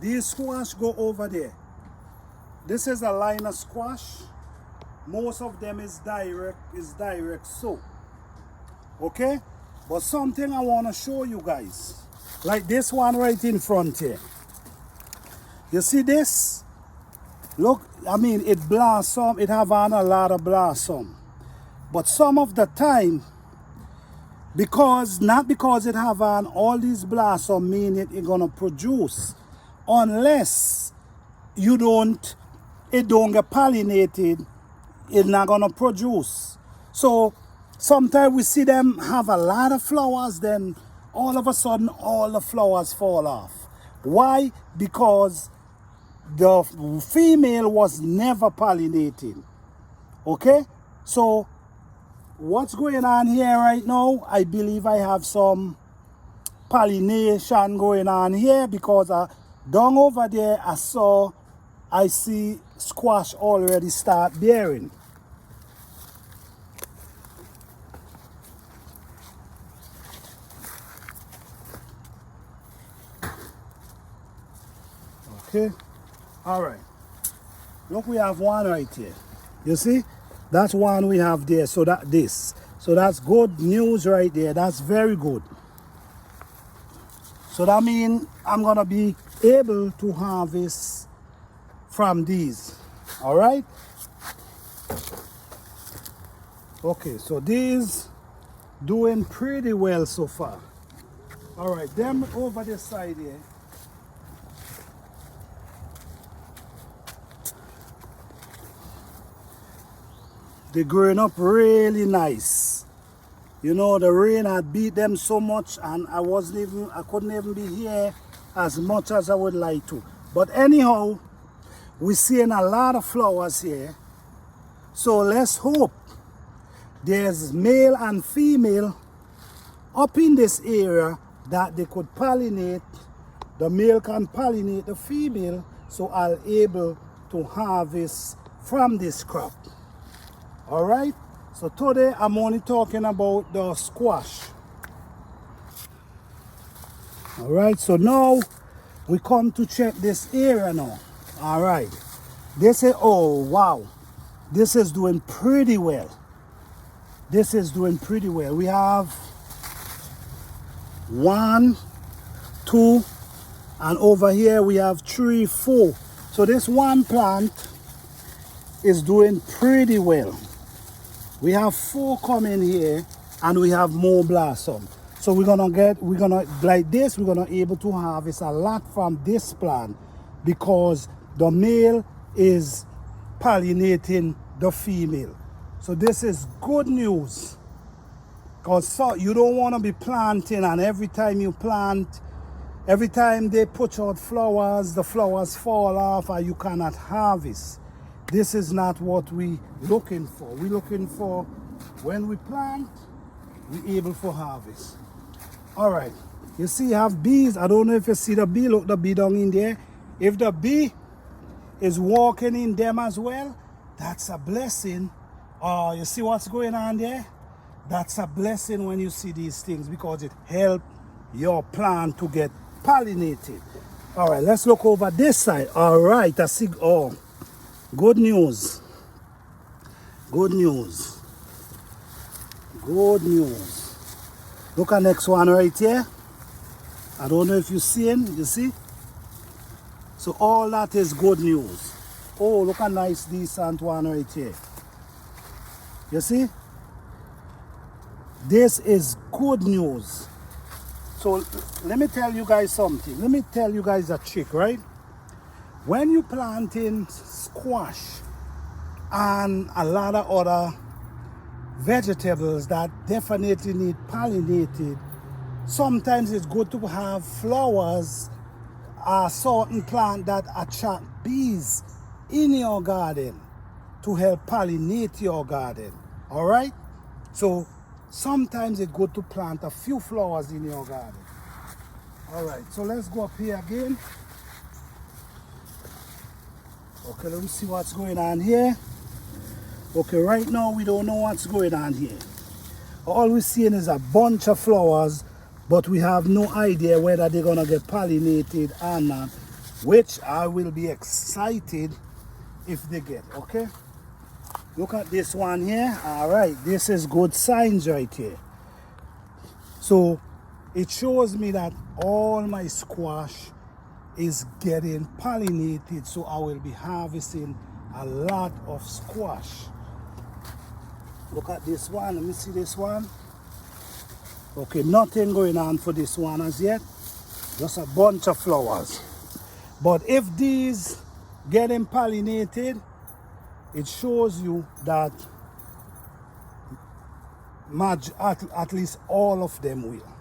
These squash go over there. This is a line of squash. Most of them is direct sow. Okay? But something I want to show you guys. Like this one right in front here. You see this? Look, I mean, it blossom. It have on a lot of blossom. But some of the time, not because it have on all these blossom, mean it gonna produce. Unless it don't get pollinated, it's not gonna produce. So sometimes we see them have a lot of flowers, then all of a sudden all the flowers fall off. Why? Because the female was never pollinated. Okay? So what's going on here right now? I believe I have some pollination going on here, because down over there I see squash already start bearing. Okay, all right. Look, we have one right here. You see, that's one we have there. So that's good news right there. That's very good. So that means I'm gonna be able to harvest from these. All right. Okay, so these doing pretty well so far. All right, them over this side here. They're growing up really nice. You know, the rain had beat them so much, and I couldn't even be here as much as I would like to. But anyhow, we're seeing a lot of flowers here. So let's hope there's male and female up in this area that they could pollinate. The male can pollinate the female, so I'll able to harvest from this crop. All right, so today I'm only talking about the squash. All right, so now we come to check this area now. All right, this is, oh wow, this is doing pretty well. This is doing pretty well. We have 1, 2, and over here we have 3, 4. So this one plant is doing pretty well. We have 4 coming here, and we have more blossom. So we're gonna like this, we're gonna able to harvest a lot from this plant, because the male is pollinating the female. So this is good news, because you don't want to be planting, and every time you plant, every time they put out flowers, the flowers fall off and you cannot harvest. This is not what we looking for. We're looking for, when we plant, we're able for harvest. All right, you see, you have bees. I don't know if you see the bee. Look, the bee down in there. If the bee is walking in them as well, that's a blessing. You see what's going on there? That's a blessing when you see these things, because it helps your plant to get pollinated. All right, let's look over this side. All right, I see, oh, good news. Good news. Good news. Look at next one right here. I don't know if you're seeing, you see? So all that is good news. Oh, look at nice, decent one right here. You see? This is good news. So let me tell you guys something. Let me tell you guys a trick, right? When you planting squash and a lot of other vegetables that definitely need pollinated, sometimes it's good to have flowers, a certain plant that attract bees in your garden to help pollinate your garden. All right? So sometimes it's good to plant a few flowers in your garden. All right, so let's go up here again. Okay, let me see what's going on here. Okay, right now we don't know what's going on here. All we're seeing is a bunch of flowers, but we have no idea whether they're gonna get pollinated or not. which I will be excited if they get. Okay, look at this one here. All right, this is good signs right here. So it shows me that all my squash is getting pollinated, so I will be harvesting a lot of squash. Look at this one. Let me see this one. Okay, nothing going on for this one as yet, just a bunch of flowers. But if these getting pollinated, it shows you that at least all of them will.